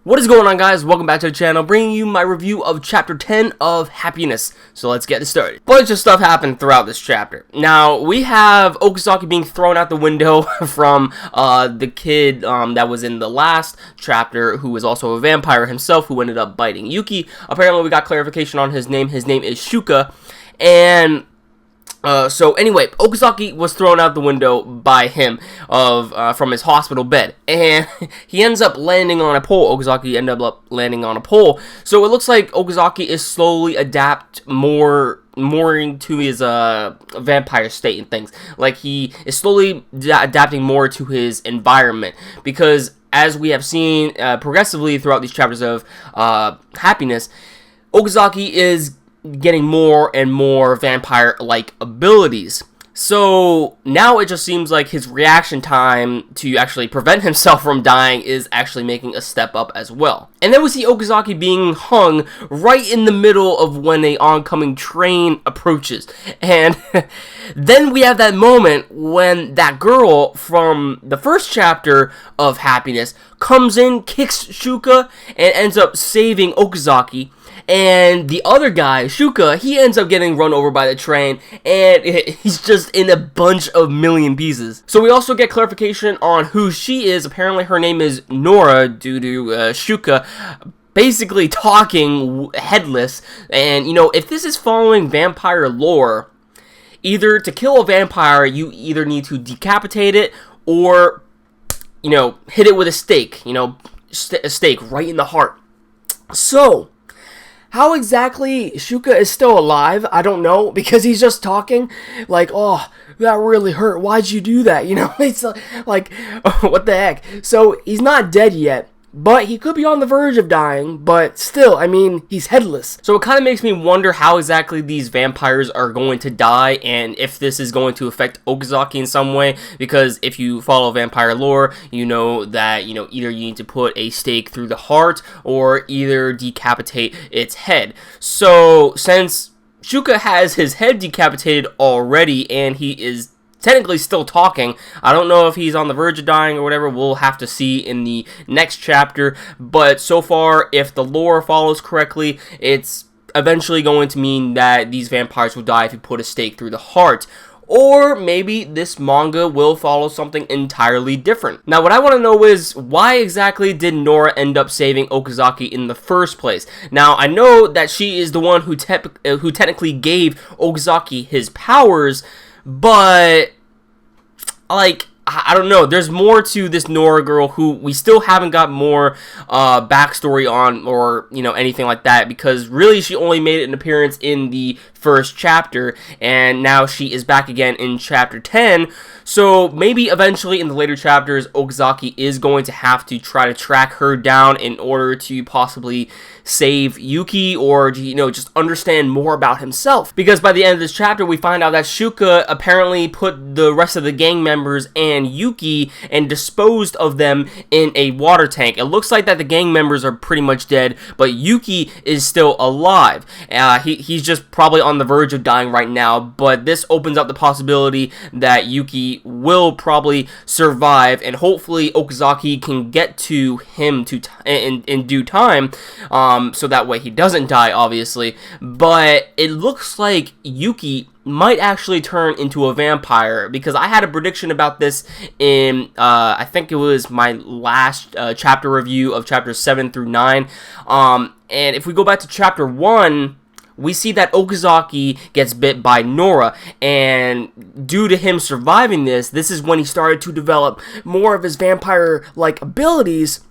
What is going on, guys? Welcome back to the channel, bringing you my review of Chapter 10 of Happiness. So let's get started. Bunch of stuff happened throughout this chapter. Now, we have Okazaki being thrown out the window from the kid that was in the last chapter, who was also a vampire himself, who ended up biting Yuki. Apparently, we got clarification on his name. His name is Shuka. And so anyway, Okazaki was thrown out the window by him from his hospital bed, and he ends up landing on a pole. Okazaki ended up landing on a pole. So it looks like Okazaki is slowly adapt more into his vampire state and things. Like, he is slowly adapting more to his environment, because as we have seen progressively throughout these chapters of Happiness, Okazaki is getting more and more vampire-like abilities. So now it just seems like his reaction time to actually prevent himself from dying is actually making a step up as well. And then we see Okazaki being hung right in the middle of when an oncoming train approaches. And then we have that moment when that girl from the first chapter of Happiness comes in, kicks Shuka, and ends up saving Okazaki. And the other guy, Shuka, he ends up getting run over by the train, and he's just in a bunch of million pieces. So we also get clarification on who she is. Apparently her name is Nora, due to Shuka basically talking headless. And, you know, if this is following vampire lore, either to kill a vampire, you either need to decapitate it, or, you know, hit it with a stake. You know, a stake right in the heart. So how exactly Shuka is still alive, I don't know, because he's just talking like, oh, that really hurt, why'd you do that, you know, it's like, what the heck. So he's not dead yet, but he could be on the verge of dying, but still, I mean, he's headless. So it kind of makes me wonder how exactly these vampires are going to die, and if this is going to affect Okazaki in some way, because if you follow vampire lore, you know that, you know, either you need to put a stake through the heart, or either decapitate its head. So since Shuka has his head decapitated already, and he is technically still talking, I don't know if he's on the verge of dying or whatever. We'll have to see in the next chapter. But so far, if the lore follows correctly, it's eventually going to mean that these vampires will die if you put a stake through the heart. Or maybe this manga will follow something entirely different. Now, what I want to know is, why exactly did Nora end up saving Okazaki in the first place? Now, I know that she is the one who technically gave Okazaki his powers, but, like, I don't know, there's more to this Nora girl who we still haven't got more backstory on, or, you know, anything like that, because really she only made an appearance in the first chapter, and now she is back again in chapter 10. So maybe eventually in the later chapters, Okazaki is going to have to try to track her down in order to possibly save Yuki, or, you know, just understand more about himself. Because by the end of this chapter, we find out that Shuka apparently put the rest of the gang members and Yuki and disposed of them in a water tank. It looks like that the gang members are pretty much dead, but Yuki is still alive. He's just probably on the verge of dying right now, but this opens up the possibility that Yuki will probably survive, and hopefully Okazaki can get to him in due time, so that way he doesn't die, obviously. But it looks like Yuki might actually turn into a vampire, because I had a prediction about this in, I think it was my last chapter review of chapters 7 through 9, and if we go back to chapter 1, we see that Okazaki gets bit by Nora, and due to him surviving this is when he started to develop more of his vampire-like abilities.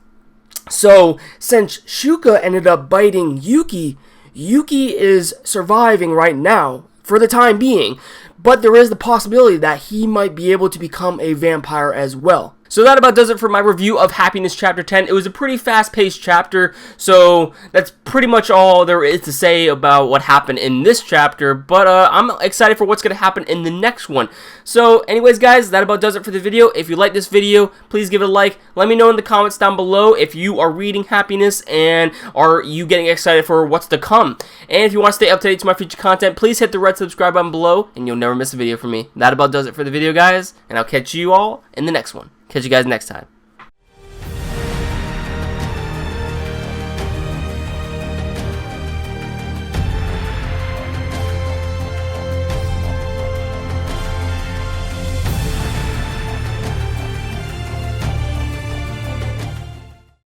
So since Shuka ended up biting Yuki, Yuki is surviving right now, for the time being, but there is the possibility that he might be able to become a vampire as well. So that about does it for my review of Happiness Chapter 10. It was a pretty fast-paced chapter, so that's pretty much all there is to say about what happened in this chapter, but I'm excited for what's going to happen in the next one. So anyways, guys, that about does it for the video. If you like this video, please give it a like. Let me know in the comments down below if you are reading Happiness, and are you getting excited for what's to come. And if you want to stay up to date to my future content, please hit the red subscribe button below, and you'll never miss a video from me. That about does it for the video, guys, and I'll catch you all in the next one. Catch you guys next time.